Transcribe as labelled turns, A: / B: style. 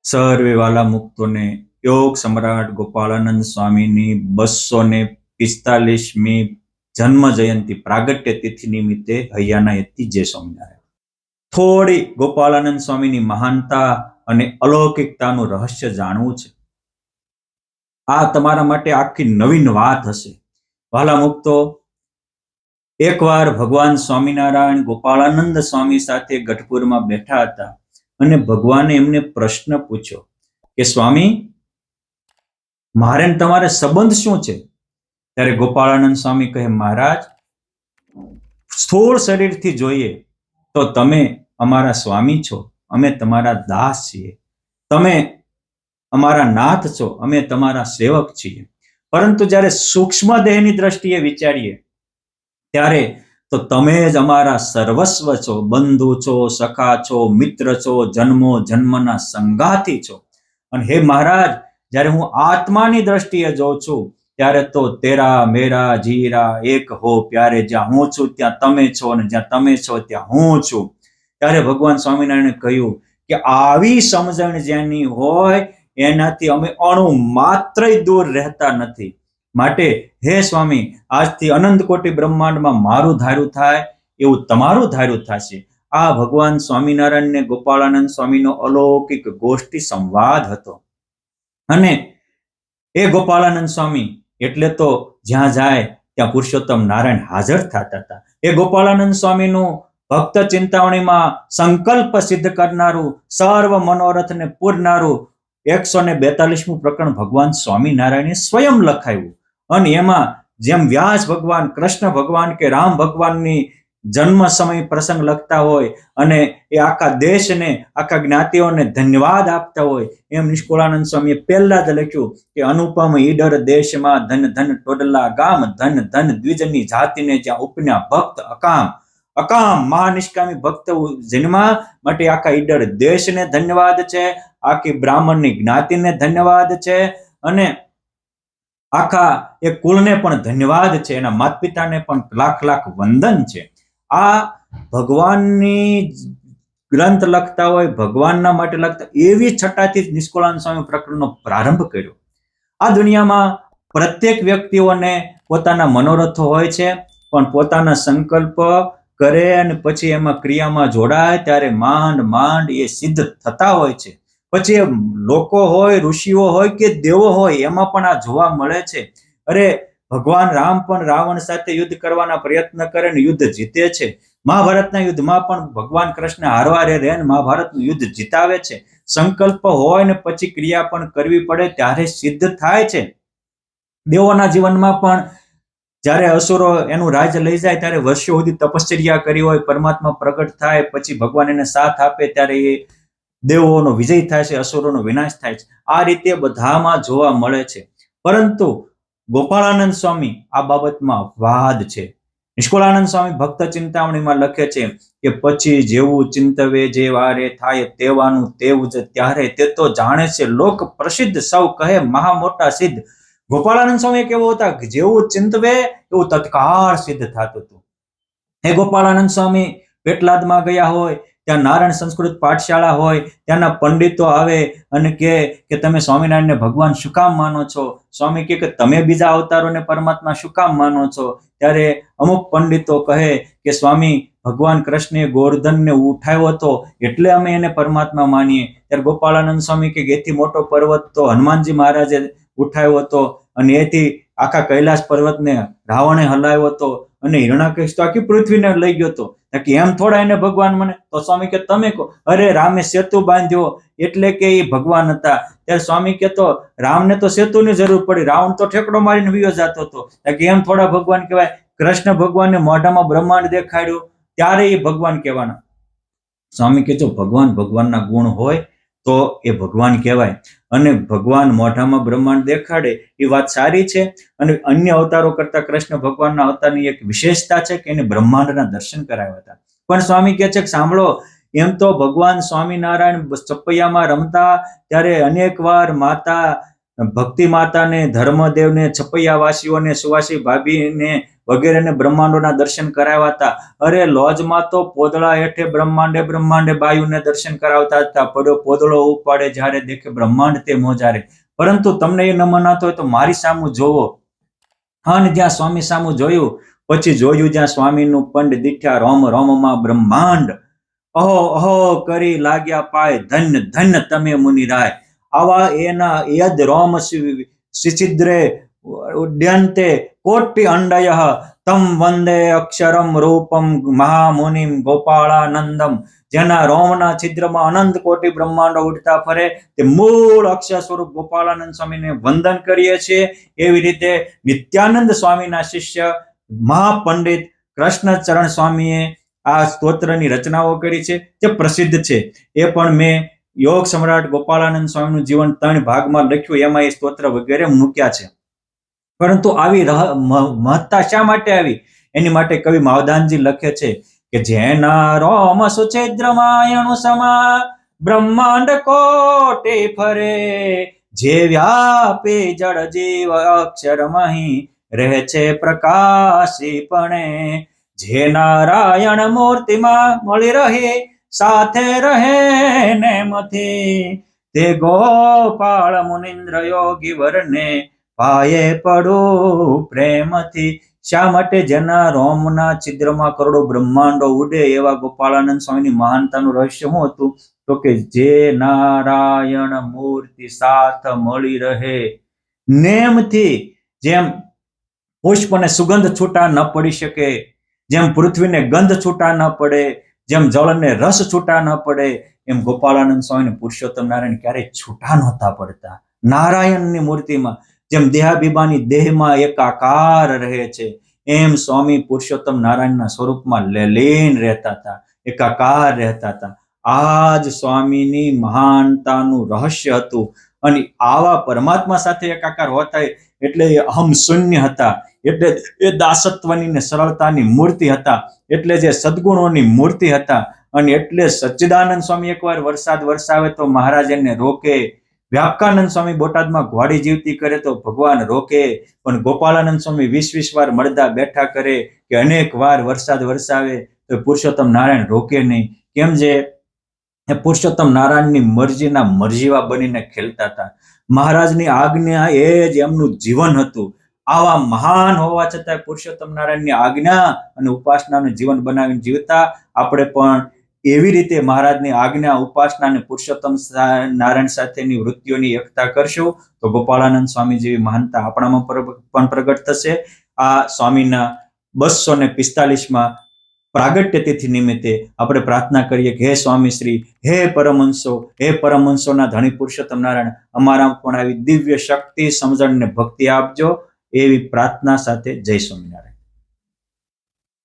A: સર્વે વાલા મુક્તોને યોગ સમ્રાટ ગોપાળાનંદ સ્વામીની 245મી જન્મ જયંતિ પ્રાગટ્ય તિથિ નિમિત્તે હૈયાના યતિ જય સ્વામિનારાયણ. થોડી ગોપાળાનંદ સ્વામીની મહાનતા અને અલૌકિકતાનું રહસ્ય જાણવું છે. આ તમારા માટે આખી નવીન વાત હશે. વાલા મુક્તો, એકવાર ભગવાન સ્વામિનારાયણ ગોપાળાનંદ સ્વામી સાથે ગઢપુરમાં બેઠા હતા અને ભગવાને એમને પ્રશ્ન પૂછ્યો કે સ્વામી, મારે તમારે સંબંધ શું છે? ત્યારે ગોપાળાનંદ સ્વામી કહે, મહારાજ, સ્થૂળ શરીરથી જોઈએ તો તમે અમારા સ્વામી છો, અમે તમારા દાસ છીએ. તમે અમારા નાથ છો, અમે તમારા સેવક છીએ. પરંતુ જ્યારે સૂક્ષ્મ દેહની દ્રષ્ટિએ વિચારીએ ત્યારે તો તમે જ અમારા સર્વસ્વ છો, બંધુ છો, સખા છો, મિત્ર છો, જન્મો જન્મના સંગાથી છો. અને હે મહારાજ, જ્યારે હું આત્માની દ્રષ્ટિએ જોઉં છું ત્યારે તો તેરા મેરા જીરા એક હો પ્યારે, જ્યાં હું છું ત્યાં તમે છો અને જ્યાં તમે છો ત્યાં હું છું. ત્યારે ભગવાન સ્વામિનારાયણે કહ્યું કે આવી સમજણ જેની હોય એનાથી અમે અણુ માત્ર દૂર રહેતા નથી. માટે હે સ્વામી, આજથી અનંત કોટી બ્રહ્માંડમાં મારું ધાર્યું થાય એવું તમારું ધાર્યું થશે. આ ભગવાન સ્વામિનારાયણ ને ગોપાળાનંદ સ્વામીનો અલૌકિક ગોષ્ઠી સંવાદ હતો. અને એ ગોપાળાનંદ સ્વામી એટલે તો જ્યાં જાય ત્યાં પુરુષોત્તમ નારાયણ હાજર થતા હતા. એ ગોપાળાનંદ સ્વામીનું ભક્ત ચિંતામણીમાં સંકલ્પ સિદ્ધ કરનારું, સર્વ મનોરથને પૂરનારું 142મું પ્રકરણ ભગવાન સ્વામિનારાયણે સ્વયં લખાયું. અને એમાં જેમ વ્યાસ ભગવાન, કૃષ્ણ ભગવાન કે રામ ભગવાનની જન્મ સમય પ્રસંગ લખતા હોય અને એ આખા દેશને, આખા જ્ઞાતિઓને ધન્યવાદ આપતા હોય, એમ નિષ્કુળાનંદ સ્વામીએ પહેલા જ લખ્યું કે અનુપમ ઈડર દેશમાં ધન ધન ટોડલા ગામ, ધન ધન દ્વિજની જાતિને જ્યાં ઉપન્યા ભક્ત અકામ. અકામ મહાનિષ્કામી ભક્ત જન્મા માટે આખા ઈડર દેશને ધન્યવાદ છે, આખી બ્રાહ્મણની જ્ઞાતિને ધન્યવાદ છે અને આખા એ કુળને પણ ધન્યવાદ છે, એના માતા પિતાને પણ લાખ લાખ વંદન છે. આ ભગવાનની ગ્રંથ લખતા હોય, ભગવાનના માટે લખતા, એવી છટાથી નિષ્કુળાનંદ સ્વામી પ્રકરણનો પ્રારંભ કર્યો. આ દુનિયામાં પ્રત્યેક વ્યક્તિઓને પોતાના મનોરથો હોય છે, પણ પોતાના સંકલ્પ કરે અને પછી એમાં ક્રિયામાં જોડાય ત્યારે માંડ માંડ એ સિદ્ધ થતા હોય છે. પછી એ લોકો હોય, ઋષિઓ હોય કે દેવો હોય, એમાં પણ આ જોવા મળે છે. અરે, ભગવાન રામ પણ રાવણ સાથે યુદ્ધ કરવાના પ્રયત્ન કરે ને યુદ્ધ જીતે છે. મહાભારતના યુદ્ધમાં પણ ભગવાન કૃષ્ણ હારવારે રહે ને મહાભારતનું યુદ્ધ જીતાવે છે. સંકલ્પ હોય ને પછી ક્રિયા પણ કરવી પડે ત્યારે સિદ્ધ થાય છે. દેવોના જીવનમાં પણ જ્યારે અસુરો એનું રાજ્ય લઈ જાય ત્યારે વર્ષો સુધી તપશ્ચર્યા કરી હોય, પરમાત્મા પ્રગટ થાય, પછી ભગવાન એને સાથ આપે ત્યારે એ દેવોનો વિજય થાય છે, અસુરોનો વિનાશ થાય છે. આ રીતે બધામાં જોવા મળે છે. પરંતુ ગોપાળાનંદ સ્વામી આ બાબતમાં વાદ છે. નિષ્કુળાનંદ સ્વામી ભક્ત ચિંતામણીમાં લખે છે કે પછી જેવું ચિંતવે જે વારે થાય તેવાનું તેવું જ ત્યારે, તે તો જાણે છે લોક પ્રસિદ્ધ, સૌ કહે મહા મોટા સિદ્ધ. ગોપાળાનંદ સ્વામી કેવો હતા કે જેવું ચિંતવે એવું તત્કાળ સિદ્ધ થતું હતું. હે ગોપાળાનંદ સ્વામી પેટલાદમાં ગયા હોય, ત્યાં નારાયણ સંસ્કૃત પાઠશાળા હોય, ત્યાંના પંડિતો આવે અને કે તમે સ્વામિનારાયણને ભગવાન શું કામ માનો છો? સ્વામી કે તમે બીજા અવતારોને પરમાત્મા શું કામ માનો છો? ત્યારે અમુક પંડિતો કહે કે સ્વામી, ભગવાન કૃષ્ણે ગોવર્ધનને ઉઠાવ્યો હતો એટલે અમે એને પરમાત્મા માનીએ. ત્યારે ગોપાળાનંદ સ્વામી કે એથી મોટો પર્વત તો હનુમાનજી મહારાજે ઉઠાવ્યો હતો અને એથી આખા કૈલાસ પર્વતને રાવણે હલાવ્યો હતો અને હિરણાકશ્યપ તો આખી પૃથ્વીને લઈ ગયો હતો. કે એમ થોડા એને ભગવાન મને? તો સ્વામી કે તમે કહો. અરે, રામે સેતુ બાંધ્યો એટલે કે એ ભગવાન હતા. ત્યારે સ્વામી કે તો રામને તો સેતુની જરૂર પડી, રાવણ તો ઠેકડો મારીને વિયો જતો હતો. કે એમ થોડા ભગવાન કહેવાય? કૃષ્ણ ભગવાનને મોઢામાં બ્રહ્માંડ દેખાડ્યું ત્યારે એ ભગવાન કહેવાના. સ્વામી કે જો ભગવાનના ગુણ હોય તો એ ભગવાન કહેવાય. અને ભગવાન મોઢામાં બ્રહ્માંડ દેખાડે એ વાત સારી છે. અને અન્ય અવતારો કરતા કૃષ્ણ ભગવાનના અવતારની એક વિશેષતા છે કે એને બ્રહ્માંડના દર્શન કરાવ્યા હતા. પણ સ્વામી કહે છે કે સાંભળો, એમ તો ભગવાન સ્વામિનારાયણ ચપૈયામાં રમતા ત્યારે અનેક વાર માતા ભક્તિ માતાને, ધર્મદેવને, છપૈયાવાસીઓને, સુવાસી ભાભીને વગેરેને બ્રહ્માંડોના દર્શન કરાવ્યા હતા. અરે લોજમાં તો પોદળા હેઠે બ્રહ્માંડે બ્રહ્માંડે બાયુને દર્શન કરાવતા હતા. પડ્યો પોદળો ઉપાડે જ્યારે દેખે બ્રહ્માંડ તે મોજારે. પરંતુ તમને એ ન મનાતો હોય તો મારી સામું જોવો. અને જ્યાં સ્વામી સામું જોયું, પછી જોયું જ્યાં સ્વામીનું પંડ દીઠ્યા રોમ રોમમાં બ્રહ્માંડ. અહો અહો કરી લાગ્યા પાય, ધન્ય ધન્ય તમે મુનિરાય. આવા એના યદ રોમ શિછિદ્રે ઉડ્યંતે કોટિ અંડય તમ વંદે અક્ષરમ રૂપમ મહામુનિમ ગોપાળાનંદમ. જેના રોમના છિદ્રમાં અનંત કોટી બ્રહ્માંડો ઉડતા ફરે તે મૂળ અક્ષર સ્વરૂપ ગોપાળાનંદ સ્વામીને વંદન કરીએ છીએ. એવી રીતે નિત્યાનંદ સ્વામીના શિષ્ય મહાપંડિત કૃષ્ણચરણ સ્વામીએ આ સ્તોત્રની રચનાઓ કરી છે જે પ્રસિદ્ધ છે. એ પણ મેં યોગ સમ્રાટ ગોપાળાનંદ સ્વામીનું જીવન 3 ભાગમાં લખ્યું, એમાં એ સ્તોત્ર વગેરે મૂક્યા છે. પરંતુ આવી મહત્તા શા માટે આવી? એની માટે કવિ માવદાનજી લખે છે કે જેના રોમ સુછિદ્રમાયણુ સમા બ્રહ્માંડ કોટે ફરે, જે વ્યાપી જળ જીવ અક્ષર મહી રહે છે પ્રકાશીપણે. જે નારાયણ મૂર્તિમાં મળી રહે સાથે રહે નેમથી, તે ગોપાળ મુનિન્દ્ર યોગી વરને પાયે પડું પ્રેમથી. શા માટે? જેના રોમના છિદ્રમાં કરોડો બ્રહ્માંડો ઉડે એવા ગોપાળાનંદ સ્વામીની મહાનતાનું રહસ્ય શું હતું? તો કે જે નારાયણ મૂર્તિ સાથ મળી રહે નેમથી. જેમ પુષ્પને સુગંધ છૂટા ન પડી શકે, જેમ પૃથ્વીને ગંધ છૂટા ન પડે, જેમ જળને રસ છૂટા ન પડે, એમ ગોપાળાનંદ સ્વામીને પુરુષોત્તમ નારાયણ ક્યારેય છૂટા નહોતા પડતા. નારાયણની મૂર્તિમાં જેમ દેહાભિમાની દેહમાં એકાકાર રહે છે, એમ સ્વામી પુરુષોત્તમ નારાયણના સ્વરૂપમાં લીન રહેતા હતા, એકાકાર રહેતા હતા. આ જ સ્વામીની મહાનતાનું રહસ્ય હતું. અને આવા પરમાત્મા સાથે એકાકાર હોતા એટલે એ અહમ શૂન્ય હતા, એટલે એ દાસત્વની ને સરળતાની મૂર્તિ હતા, એટલે જે સદગુણોની મૂર્તિ હતા. અને એટલે સચ્ચિદાનંદ સ્વામી એકવાર વરસાદ વરસાવે તો મહારાજ એને રોકે, વ્યાપકાનંદ સ્વામી બોટાદમાં ઘોડી જીવતી કરે તો ભગવાન રોકે, પણ ગોપાળાનંદ સ્વામી 20 વાર મળદા બેઠા કરે કે અનેક વાર વરસાદ વરસાવે તો પુરુષોત્તમ નારાયણ રોકે નહીં. કેમ? જે પુરુષોત્તમ નારાયણની મરજીના મરજીવા બનીને ખેલતા હતા. મહારાજની આજ્ઞા એ જ એમનું જીવન હતું. આવા મહાન હોવા છતાં પુરુષોત્તમ નારાયણની આજ્ઞા અને ઉપાસનાનું જીવન બનાવીને જીવતા. આપણે પણ એવી રીતે મહારાજની આજ્ઞા, ઉપાસના અને પુરુષોત્તમ નારાયણ સાથેની વૃત્તિઓની એકતા કરશું તો ગોપાળાનંદ સ્વામી જેવી મહાનતા આપણામાં પણ પ્રગટ થશે. આ સ્વામીના 245માં પ્રાગટ્ય તિથિ નિમિત્તે આપણે પ્રાર્થના કરીએ કે હે સ્વામી શ્રી, હે પરમહંસો, હે પરમહંસોના ધણી પુરુષોત્તમ નારાયણ, અમારા પણ આવી દિવ્ય શક્તિ, સમજણ ને ભક્તિ આપજો. એવી પ્રાર્થના સાથે જય સ્વામિનારાયણ.